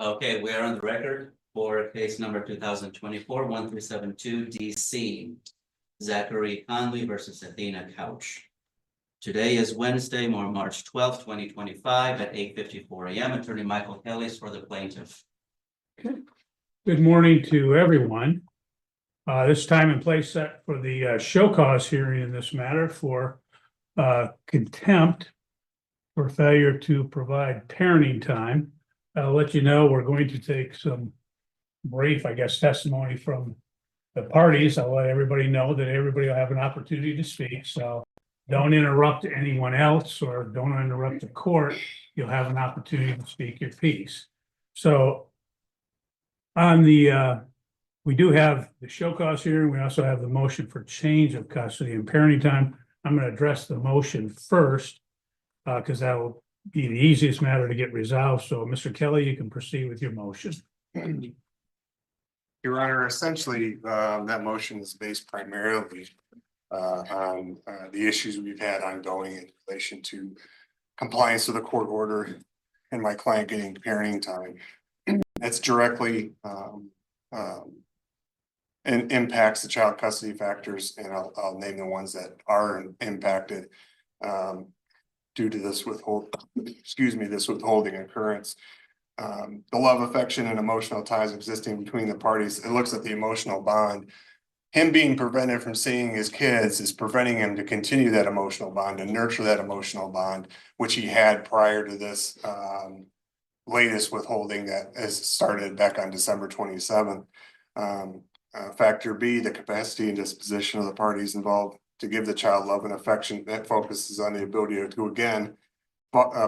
Okay, we are on the record for case number 2024-1372 DC. Zachary Conley versus Athena Couch. Today is Wednesday, March 12th, 2025 at 8:54 a.m. Attorney Michael Kelly for the plaintiff. Good morning to everyone. This time and place set for the show cause hearing in this matter for contempt for failure to provide parenting time. I'll let you know we're going to take some brief, testimony from the parties. I'll let everybody know that everybody will have an opportunity to speak. So don't interrupt anyone else or don't interrupt the court. You'll have an opportunity to speak your piece. So on the we do have the show cause hearing. We also have the motion for change of custody and parenting time. I'm going to address the motion first because that will be the easiest matter to get resolved. So Mr. Kelly, you can proceed with your motion. Your Honor, essentially, that motion is based primarily on the issues we've had ongoing in relation to compliance with the court order and my client getting parenting time. It's directly and impacts the child custody factors, and I'll name the ones that are impacted due to this withholding occurrence. The love, affection, and emotional ties existing between the parties. It looks at the emotional bond. Him being prevented from seeing his kids is preventing him to continue that emotional bond and nurture that emotional bond, which he had prior to this latest withholding that has started back on December 27th. Factor B, the capacity and disposition of the parties involved to give the child love and affection that focuses on the ability to again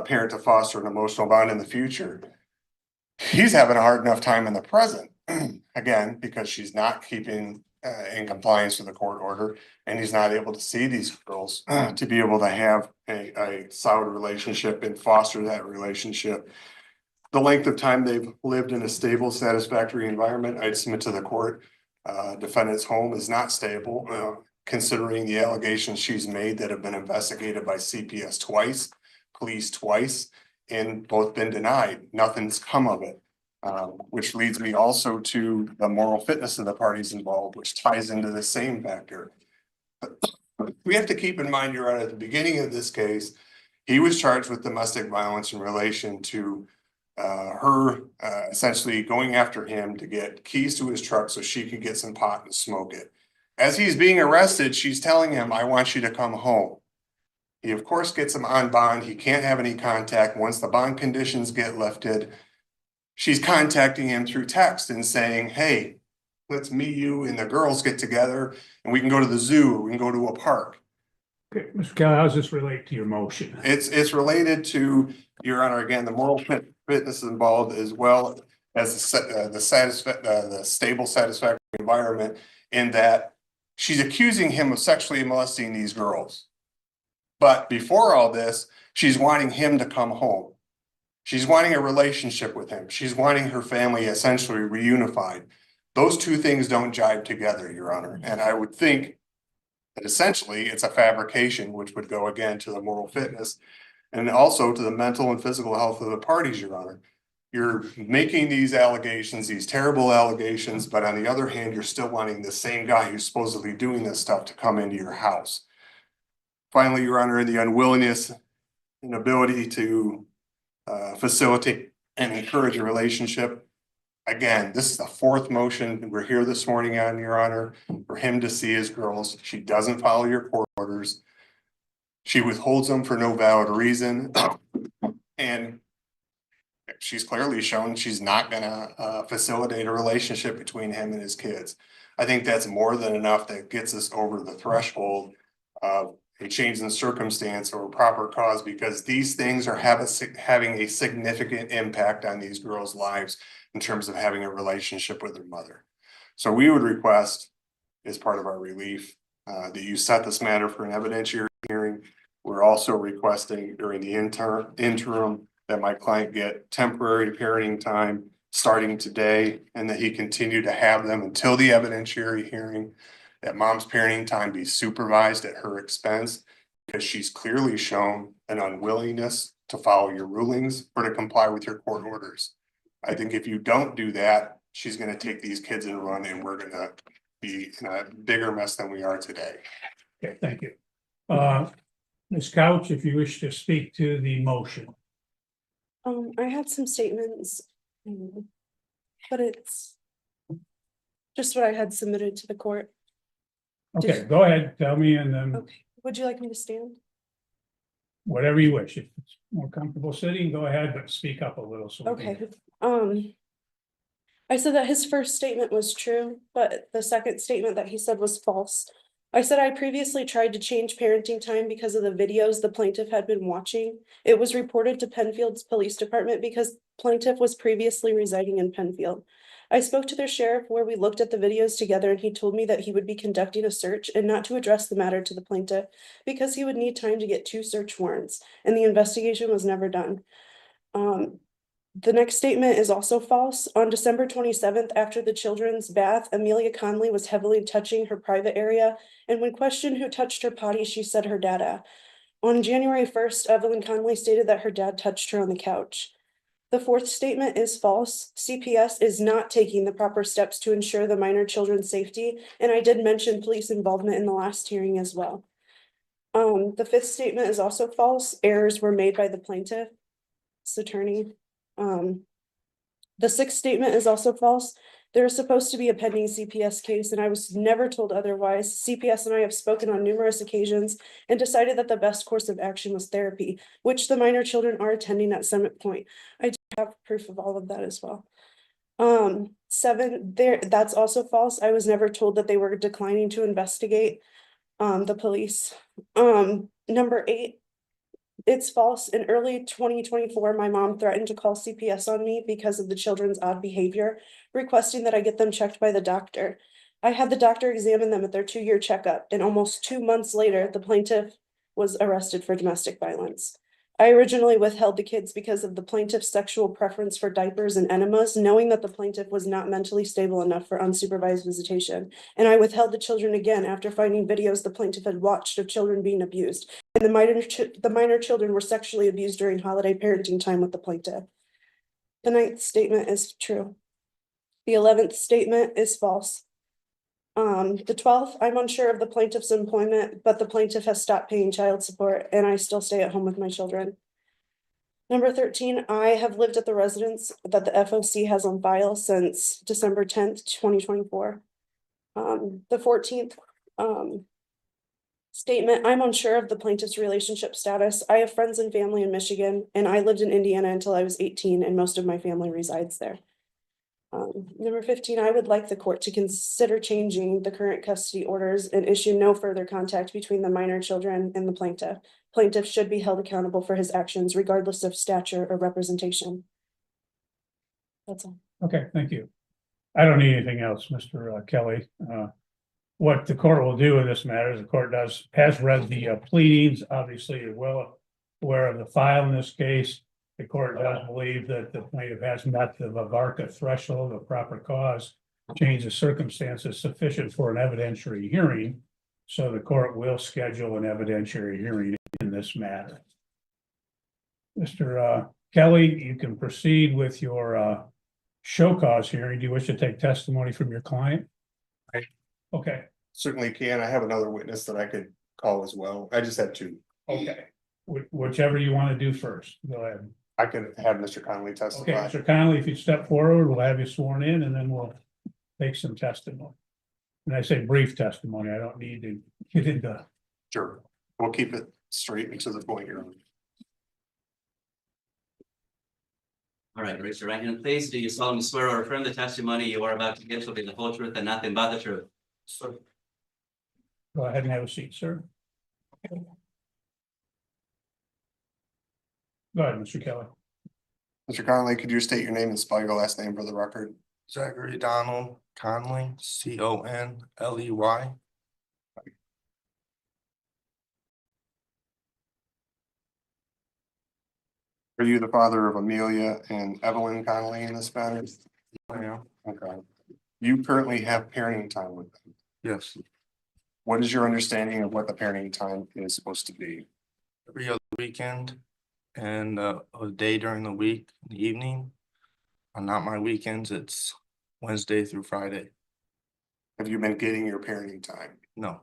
parent to foster an emotional bond in the future. He's having a hard enough time in the present, again, because she's not keeping in compliance with the court order, and he's not able to see these girls to be able to have a solid relationship and foster that relationship. The length of time they've lived in a stable, satisfactory environment, I'd submit to the court, defendant's home is not stable, considering the allegations she's made that have been investigated by CPS twice, police twice, and both been denied. Nothing's come of it, which leads me also to the moral fitness of the parties involved, which ties into the same factor. We have to keep in mind, Your Honor, at the beginning of this case, he was charged with domestic violence in relation to her essentially going after him to get keys to his truck so she could get some pot and smoke it. As he's being arrested, she's telling him, "I want you to come home." He, of course, gets him on bond. He can't have any contact. Once the bond conditions get lifted, she's contacting him through text and saying, "Hey, let's meet you and the girls get together and we can go to the zoo or we can go to a park." Okay, Mr. Kelly, how does this relate to your motion? It's related to, Your Honor, again, the moral fitness involved, as well as the stable, satisfactory environment, in that she's accusing him of sexually molesting these girls. But before all this, she's wanting him to come home. She's wanting a relationship with him. She's wanting her family essentially reunified. Those two things don't jive together, Your Honor. And I would think that essentially it's a fabrication, which would go again to the moral fitness and also to the mental and physical health of the parties, Your Honor. You're making these allegations, these terrible allegations, but on the other hand, you're still wanting the same guy who's supposedly doing this stuff to come into your house. Finally, Your Honor, the unwillingness and ability to facilitate and encourage a relationship. Again, this is the fourth motion we're here this morning on, Your Honor, for him to see his girls. She doesn't follow your court orders. She withholds them for no valid reason. And she's clearly shown she's not going to facilitate a relationship between him and his kids. I think that's more than enough that gets us over the threshold of a change in circumstance or proper cause, because these things are having a significant impact on these girls' lives in terms of having a relationship with their mother. So we would request, as part of our relief, that you set this matter for an evidentiary hearing. We're also requesting during the interim that my client get temporary parenting time starting today, and that he continue to have them until the evidentiary hearing. That mom's parenting time be supervised at her expense, because she's clearly shown an unwillingness to follow your rulings or to comply with your court orders. I think if you don't do that, she's gonna take these kids and run, and we're gonna be in a bigger mess than we are today. Okay, thank you. Ms. Couch, if you wish to speak to the motion. I had some statements. But it's just what I had submitted to the court. Okay, go ahead, tell me, and then Okay, would you like me to stand? whatever you wish. If it's more comfortable sitting, go ahead, but speak up a little. So we can- Okay, I said that his first statement was true, but the second statement that he said was false. I said I previously tried to change parenting time because of the videos the plaintiff had been watching. It was reported to Penfield's police department because plaintiff was previously residing in Penfield. I spoke to their sheriff where we looked at the videos together and he told me that he would be conducting a search and not to address the matter to the plaintiff because he would need time to get 2 search warrants and the investigation was never done. The next statement is also false. On December 27th, after the children's bath, Amelia Conley was heavily touching her private area, and when questioned who touched her potty, she said her dada. On January 1st, Evelyn Conley stated that her dad touched her on the couch. The fourth statement is false. CPS is not taking the proper steps to ensure the minor children's safety, and I did mention police involvement in the last hearing as well. The fifth statement is also false. Errors were made by the plaintiff's attorney. The sixth statement is also false. There is supposed to be a pending CPS case, and I was never told otherwise. CPS and I have spoken on numerous occasions and decided that the best course of action was therapy, which the minor children are attending at Summit Point. I do have proof of all of that as well. Seven, that's also false. I was never told that they were declining to investigate the police. Number 8. It's false. In early 2024, my mom threatened to call CPS on me because of the children's odd behavior, requesting that I get them checked by the doctor. I had the doctor examine them at their 2-year checkup, and almost 2 months later, the plaintiff was arrested for domestic violence. I originally withheld the kids because of the plaintiff's sexual preference for diapers and enemas, knowing that the plaintiff was not mentally stable enough for unsupervised visitation. And I withheld the children again after finding videos the plaintiff had watched of children being abused. And the minor children were sexually abused during holiday parenting time with the plaintiff. The 9th statement is true. The 11th statement is false. The 12th, I'm unsure of the plaintiff's employment, but the plaintiff has stopped paying child support and I still stay at home with my children. Number 13, I have lived at the residence that the FOC has on file since December 10th, 2024. The 14th, statement, I'm unsure of the plaintiff's relationship status. I have friends and family in Michigan, and I lived in Indiana until I was 18, and most of my family resides there. Number 15, I would like the court to consider changing the current custody orders and issue no further contact between the minor children and the plaintiff. Plaintiff should be held accountable for his actions regardless of stature or representation. That's all. Okay, thank you. I don't need anything else, Mr. Kelly. What the court will do in this matter is the court has read the pleadings, obviously you're well aware of the file in this case. The court does believe that the plaintiff has met the Vavarka threshold of proper cause, change of circumstances sufficient for an evidentiary hearing. So the court will schedule an evidentiary hearing in this matter. Mr. Kelly, you can proceed with your show cause hearing. Do you wish to take testimony from your client? Right. Okay. Certainly can. I have another witness that I could call as well. I just had 2. Okay. Whichever you want to do first. Go ahead. I could have Mr. Conley Okay, testify. Mr. Connolly, if you step forward, we'll have you sworn in and then we'll take some testimony. And I say brief testimony. I don't need to get into. Sure. We'll keep it straight because of the point here. All right, raise your right hand, please. Do you solemnly swear or affirm the testimony you are about to give shall be the whole truth and nothing but the truth? So Go ahead and have a seat, sir. Go ahead, Mr. Kelly. Mr. Conley, could you state your name and spell your last name for the record? Zachary Donald Conley, Conley. Are you the father of Amelia and Evelyn Conley in this matter? Yeah, Okay. You currently have parenting time with them. yes, What is your understanding of what the parenting time is supposed to be? every other weekend and a day during the week, in the evening. Not my weekends, it's Wednesday through Friday. Have you been getting your parenting time? No,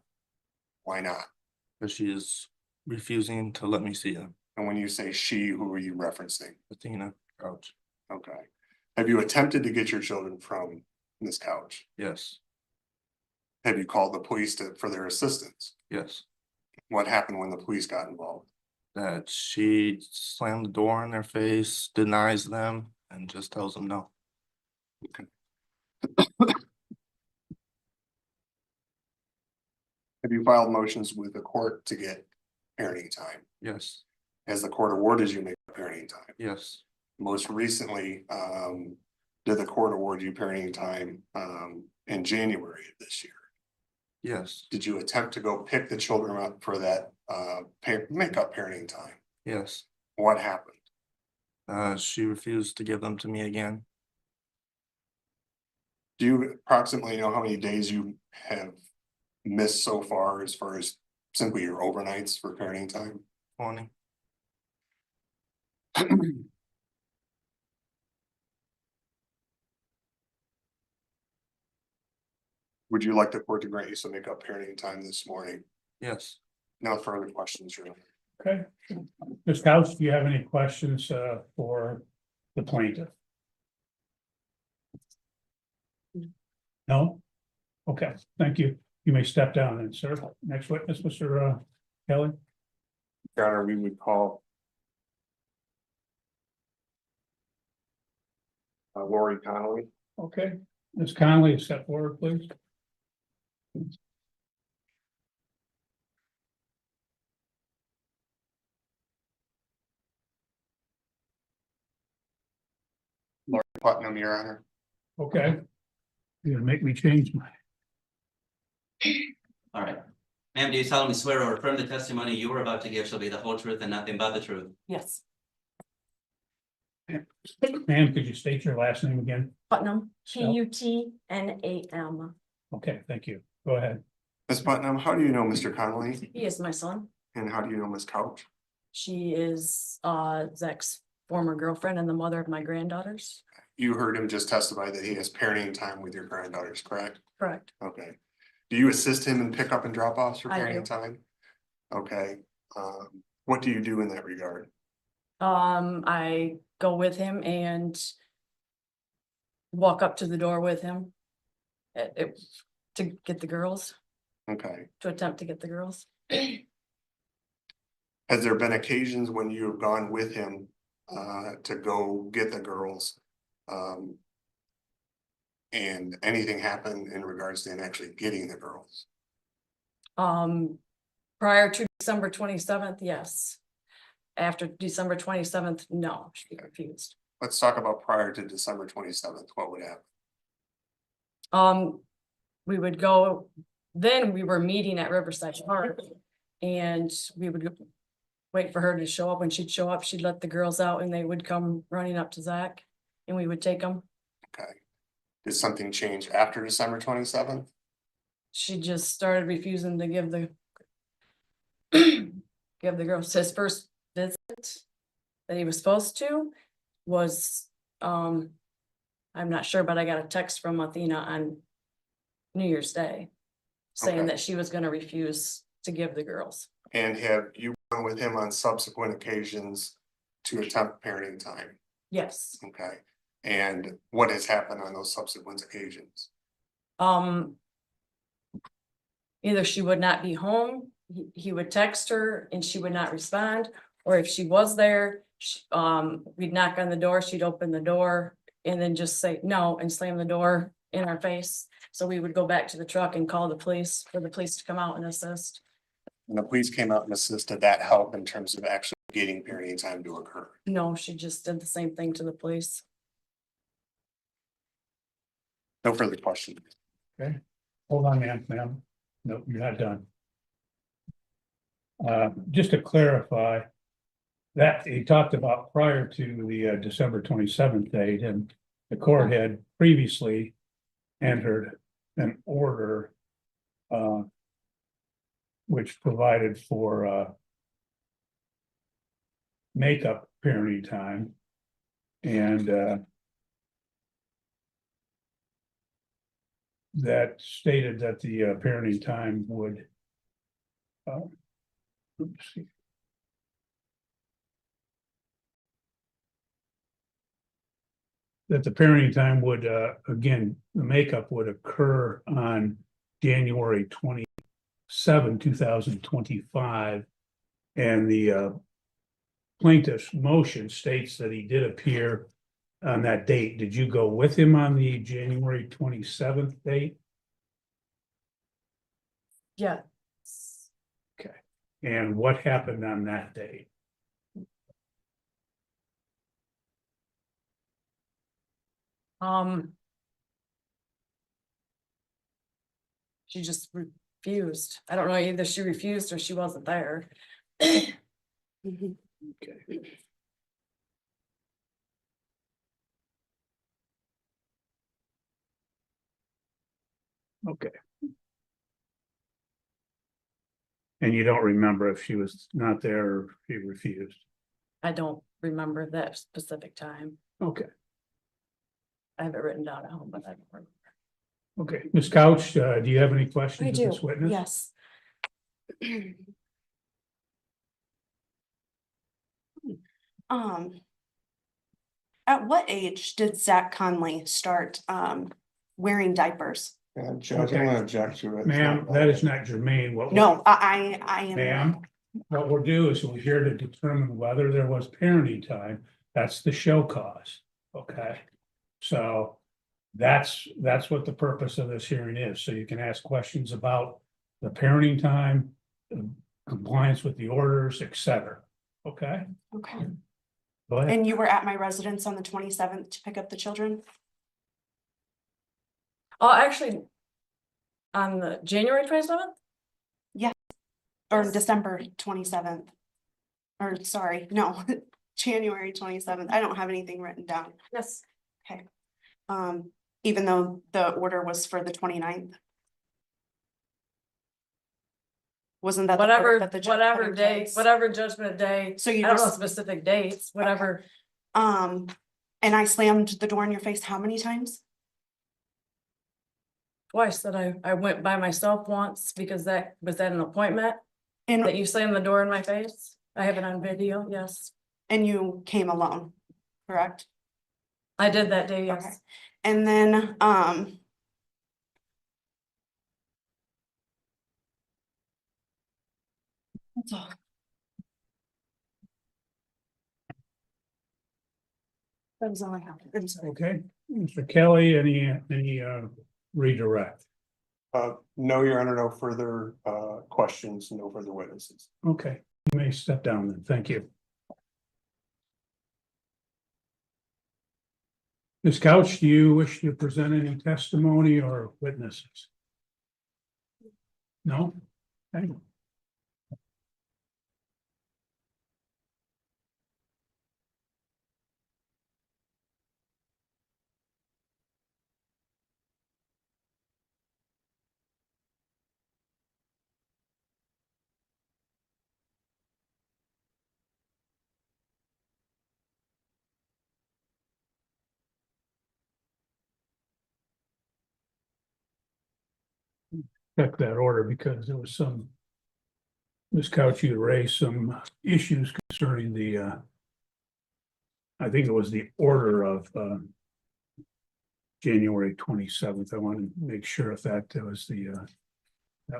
Why not? because she is refusing to let me see them. And when you say she, who are you referencing? Athena Couch, Okay. Have you attempted to get your children from this couch? yes, Have you called the police for their assistance? yes. What happened when the police got involved? That she slammed the door in their face, denies them, and just tells them no. Have you filed motions with the court to get parenting time? Yes, Has the court awarded you parenting time? yes, Most recently, did the court award you parenting time, in January of this year? yes, Did you attempt to go pick the children up for that, makeup parenting time? yes. What happened? She refused to give them to me again. Do you approximately know how many days you have missed so far as simply your overnights for parenting time? 20. Would you like the court to grant you some makeup parenting time this morning? Yes, No further questions, Your Honor. Okay. Ms. Couch, do you have any questions for the plaintiff? No? Okay, thank you. You may step down then, sir. Next witness, Mr. Kelly. Your Honor, we would call Lori Connolly. Okay, Ms. Conley, step forward, please. Putnam, Your Honor. Okay. You're gonna make me change my, All right. Ma'am, do you solemnly swear or affirm the testimony you are about to give shall be the whole truth and nothing but the truth? Yes, ma'am, could you state your last name again? Putnam, Spell. Putnam. Okay, thank you. Go ahead. Ms. Putnam, how do you know Mr. Connolly? He is my son. And how do you know Ms. Couch? She is Zach's former girlfriend and the mother of my granddaughters. You heard him just testify that he has parenting time with your granddaughters, correct? Correct. Okay. Do you assist him in pickup and drop offs for I parenting do. time? Okay. What do you do in that regard? I go with him and walk up to the door with him. To get the girls, Okay. to attempt to get the girls. Has there been occasions when you have gone with him to go get the girls? And anything happened in regards to him actually getting the girls? Prior to December 27th, yes. After December 27th, no, she refused. Let's talk about prior to December 27th. What would happen? We would go, then we were meeting at Riverside Park. And we would wait for her to show up. When she'd show up, she'd let the girls out and they would come running up to Zach and we would take them. Okay. Did something change after December 27th? She just started refusing to give the give the girls. His first visit that he was supposed to was, I'm not sure, but I got a text from Athena on New Year's Day saying Okay. that she was gonna refuse to give the girls. And have you gone with him on subsequent occasions to attempt parenting time? Yes. Okay. And what has happened on those subsequent occasions? Either she would not be home, he would text her and she would not respond, or if she was there, we'd knock on the door, she'd open the door and then just say no and slam the door in our face. So we would go back to the truck and call the police for the police to come out and assist. And the police came out and assisted that help in terms of actually getting parenting time to occur. No, she just did the same thing to the police. No further questions. Okay, hold on, ma'am. No, you're not done. Just to clarify. That he talked about prior to the December 27th date, and the court had previously entered an order. Which provided for makeup parenting time. And that stated that the parenting time would. Let's see. That the parenting time would, again, the makeup would occur on January 27, 2025. And the plaintiff's motion states that he did appear on that date. Did you go with him on the January 27th date? Yeah. And what happened on that date? She just refused. I don't know, either she refused or she wasn't there. Mhm. Okay. Okay. And you don't remember if she was not there or if she refused? I don't remember that specific time. Okay, I have it written down at home, but I don't remember. okay. Ms. Couch, do you have any I questions of do, this witness? yes. Um. At what age did Zach Conley start wearing diapers? And Judge, I'm gonna object to it. It's Ma'am, not that is relevant. not germane. What? No, I am. Ma'am, what we'll do is we're here to determine whether there was parenting time. That's the show cause, okay? So that's what the purpose of this hearing is. So you can ask questions about the parenting time, compliance with the orders, et cetera. Okay? Okay, Go ahead. and you were at my residence on the 27th to pick up the children? Oh, actually. On the January 27th? Or Yes. December 27th? Or sorry, no, January 27th. I don't have anything written down. Yes. Okay. Even though the order was for the 29th? Wasn't that the part Whatever, that the judge put whatever in day, place? whatever judgment day. So I you don't know just, specific dates, whatever. and I slammed the door in your face how many times? Twice that I went by myself once because that was at an appointment And, that you slammed the door in my face. I have it on video, yes. and you came alone, correct? I did that day, Okay. yes. And then, that's all. That was all I have. I'm sorry. Okay, Mr. Kelly, any redirect? No, Your Honor, no further questions, no further witnesses. Okay, you may step down then. Thank you. Ms. Couch, do you wish to present any testimony or witnesses? No? Okay. Check that order because there was some. Ms. Couch, you raised some issues concerning the. I think it was the order of January 27th. I want to make sure if that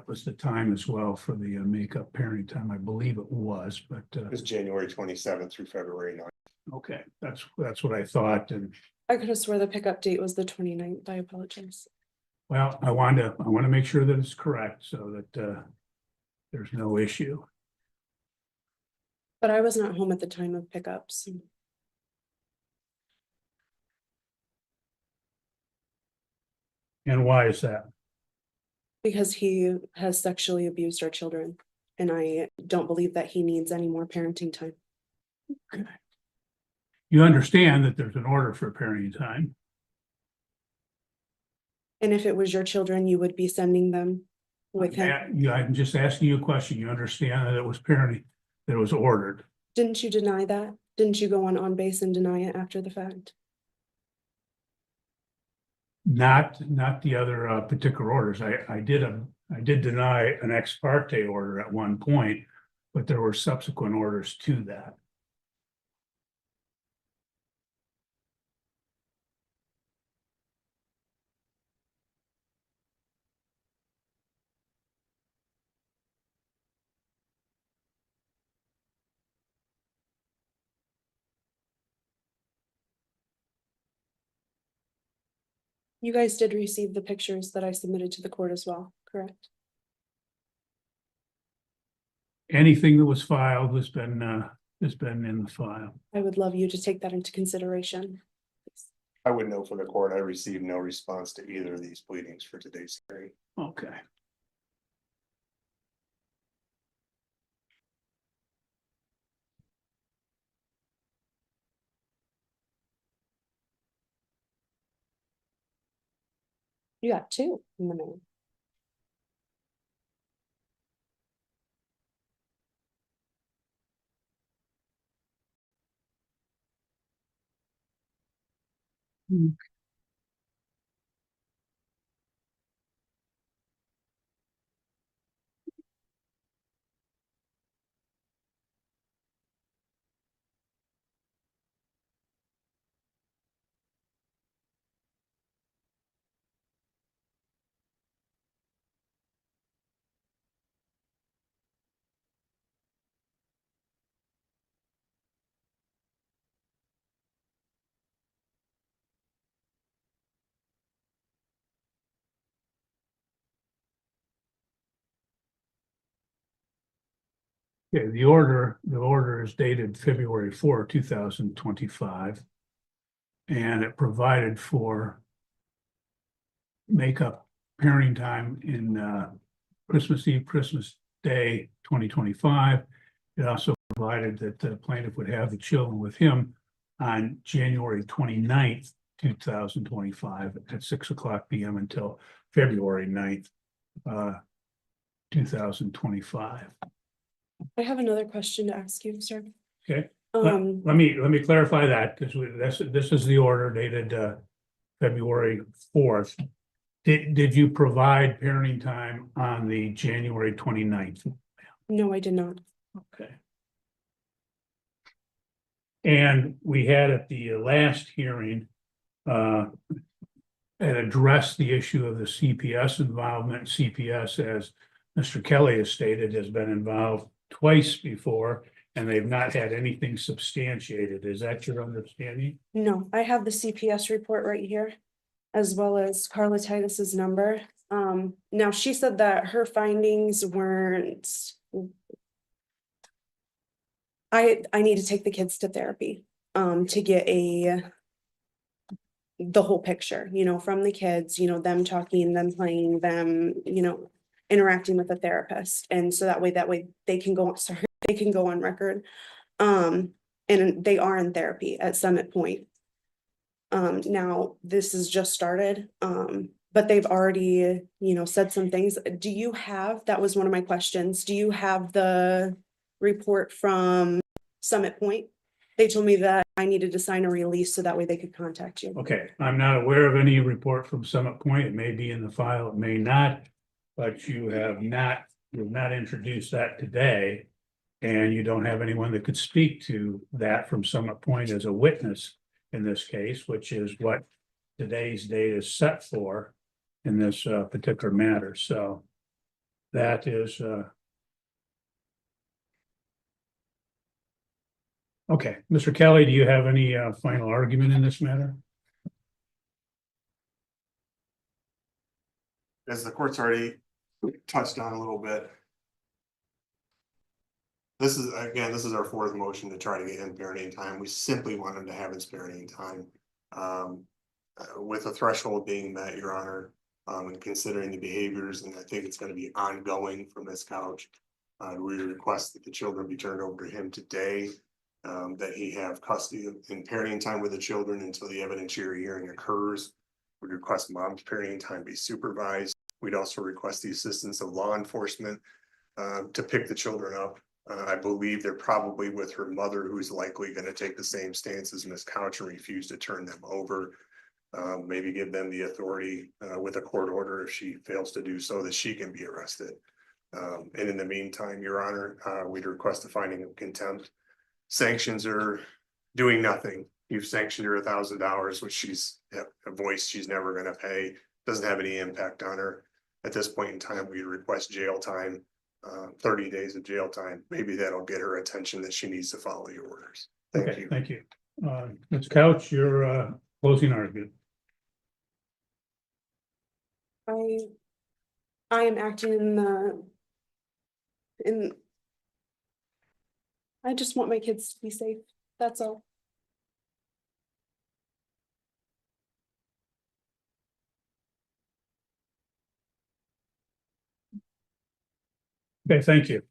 was the time as well for the makeup parenting time. I believe it was, but It was January 27th through February 9th. okay, that's what I thought. And I could have swore the pickup date was the 29th. I apologize. well, I want to make sure that it's correct so that there's no issue. But I was not home at the time of pickups. And why is that? Because he has sexually abused our children. And I don't believe that he needs any more parenting time. You understand that there's an order for parenting time. And if it was your children, you would be sending them with him. I'm just asking you a question. You understand that it was parenting, that it was ordered. Didn't you deny that? Didn't you go on base and deny it after the fact? Not the other particular orders. I did deny an ex parte order at one point, but there were subsequent orders to that. You guys did receive the pictures that I submitted to the court as well, correct? Anything that was filed has been in the file. I would love you to take that into consideration. I would know for the court, I received no response to either of these pleadings for today's hearing. Okay. You got two in the mail. Okay, the order is dated February 4, 2025. And it provided for makeup parenting time in Christmas Eve, Christmas Day, 2025. It also provided that the plaintiff would have the children with him on January 29th, 2025 at 6:00 p.m. until February 9th, 2025. I have another question to ask you, sir. Okay. Let me clarify that, because this is the order dated February 4th. Did you provide parenting time on the January 29th? No, I did not. Okay. And we had at the last hearing and addressed the issue of the CPS involvement. CPS, as Mr. Kelly has stated, has been involved twice before, and they've not had anything substantiated. Is that your understanding? No, I have the CPS report right here, as well as Carla Titus's number. Now she said that her findings weren't. I need to take the kids to therapy, to get the whole picture, from the kids, them talking, them playing, them, interacting with a therapist. And so that way they can go, sorry, they can go on record. And they are in therapy at Summit Point. Now this has just started, but they've already, said some things. Do you have, that was one of my questions. Do you have the report from Summit Point? They told me that I needed to sign a release so that way they could contact you. Okay, I'm not aware of any report from Summit Point. It may be in the file, it may not, but you have not introduced that today. And you don't have anyone that could speak to that from Summit Point as a witness in this case, which is what today's date is set for in this particular matter. So that is okay. Mr. Kelly, do you have any final argument in this matter? As the court's already touched on a little bit. This is our fourth motion to try to get him parenting time. We simply want him to have his parenting time. With a threshold being met, Your Honor, and considering the behaviors, and I think it's gonna be ongoing from this couch. We request that the children be turned over to him today. That he have custody and parenting time with the children until the evidentiary hearing occurs. We request mom's parenting time be supervised. We'd also request the assistance of law enforcement to pick the children up. I believe they're probably with her mother, who's likely going to take the same stance as Ms. Couch and refuse to turn them over. Maybe give them the authority with a court order if she fails to do so, that she can be arrested. And in the meantime, Your Honor, we'd request a finding of contempt. Sanctions are doing nothing. You've sanctioned her $1,000, which she's a voice she's never gonna pay, doesn't have any impact on her. At this point in time, we request jail time, 30 days of jail time. Maybe that'll get her attention that she needs to follow your orders. Thank Okay, you. thank you. Ms. Couch, your closing argument. I am acting in. I just want my kids to be safe. That's all. Okay, thank you.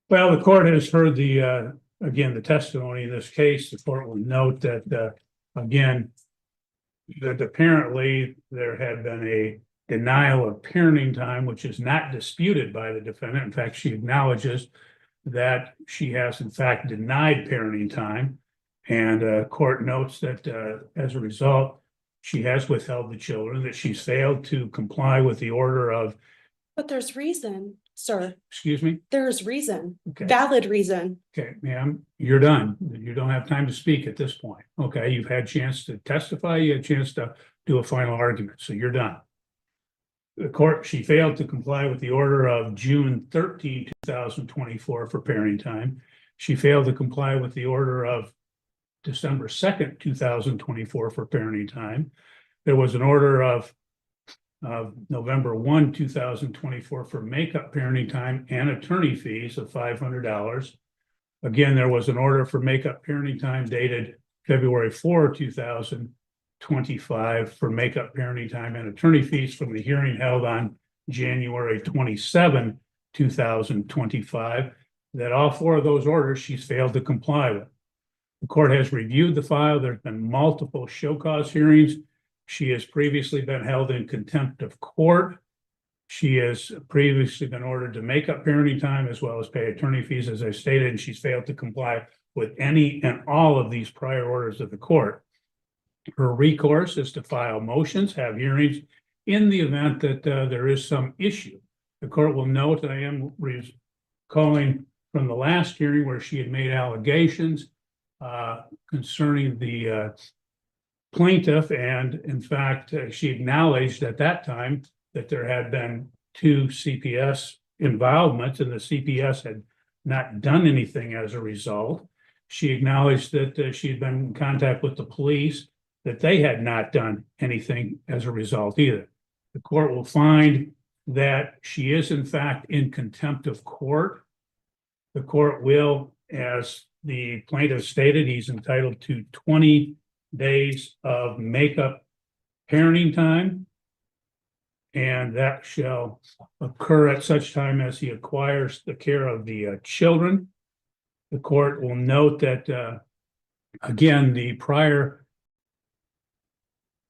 Well, the court has heard again, the testimony in this case. The court will note that, again, that apparently there had been a denial of parenting time, which is not disputed by the defendant. In fact, she acknowledges that she has in fact denied parenting time. And court notes that as a result, she has withheld the children, that she's failed to comply with the order of, But there's reason, sir. excuse me? There's reason, Okay. valid reason. Okay, ma'am, you're done. You don't have time to speak at this point. Okay, you've had a chance to testify, you had a chance to do a final argument, so you're done. The court, she failed to comply with the order of June 13, 2024 for parenting time. She failed to comply with the order of December 2nd, 2024 for parenting time. There was an order of November 1, 2024 for makeup parenting time and attorney fees of $500. Again, there was an order for makeup parenting time dated February 4, 2025 for makeup parenting time and attorney fees from the hearing held on January 27, 2025, that all four of those orders she's failed to comply with. The court has reviewed the file. There's been multiple show cause hearings. She has previously been held in contempt of court. She has previously been ordered to make up parenting time as well as pay attorney fees, as I stated, and she's failed to comply with any and all of these prior orders of the court. Her recourse is to file motions, have hearings in the event that there is some issue. The court will note that I am recalling from the last hearing where she had made allegations concerning the plaintiff, and in fact, she acknowledged at that time that there had been 2 CPS involvements and the CPS had not done anything as a result. She acknowledged that she had been in contact with the police, that they had not done anything as a result either. The court will find that she is in fact in contempt of court. The court will, as the plaintiff stated, he's entitled to 20 days of makeup parenting time. And that shall occur at such time as he acquires the care of the children. The court will note that, again, the prior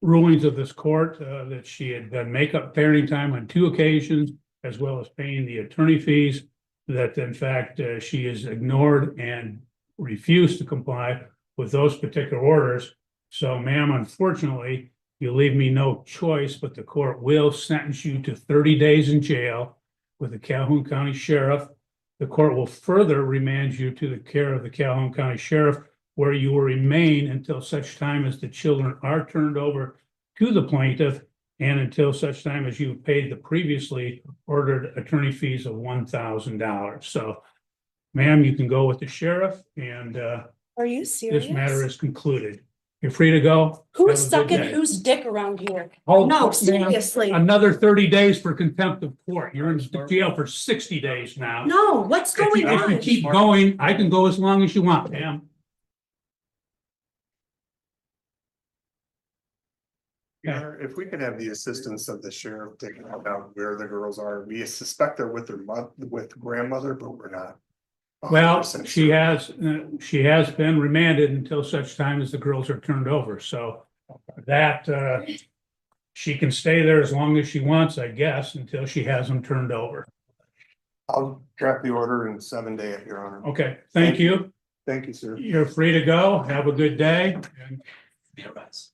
rulings of this court, that she had done makeup parenting time on 2 occasions, as well as paying the attorney fees, that in fact, she has ignored and refused to comply with those particular orders. So, ma'am, unfortunately, you leave me no choice, but the court will sentence you to 30 days in jail with the Calhoun County Sheriff. The court will further remand you to the care of the Calhoun County Sheriff, where you will remain until such time as the children are turned over to the plaintiff and until such time as you have paid the previously ordered attorney fees of $1,000. So, ma'am, you can go with the sheriff, and Are you serious? this matter is concluded. You're free to go. Who's Have a good sucking day. whose dick around here? Oh, No, ma'am, seriously. Another 30 days for contempt of court. You're in jail for 60 days now. No, what's If going you if you on? keep going, I can go as long as you want, ma'am. Your Honor, if we could have the assistance of the sheriff to find out where the girls are, we suspect they're with their with grandmother, but we're not. Well, 100% she sure. has been remanded until such time as the girls are turned over, so that she can stay there as long as she wants, I guess, until she has them turned over. I'll draft the order in 7 days, Your Honor. Okay, thank you. Thank you, sir. You're free to go. Have a good day. May I rise?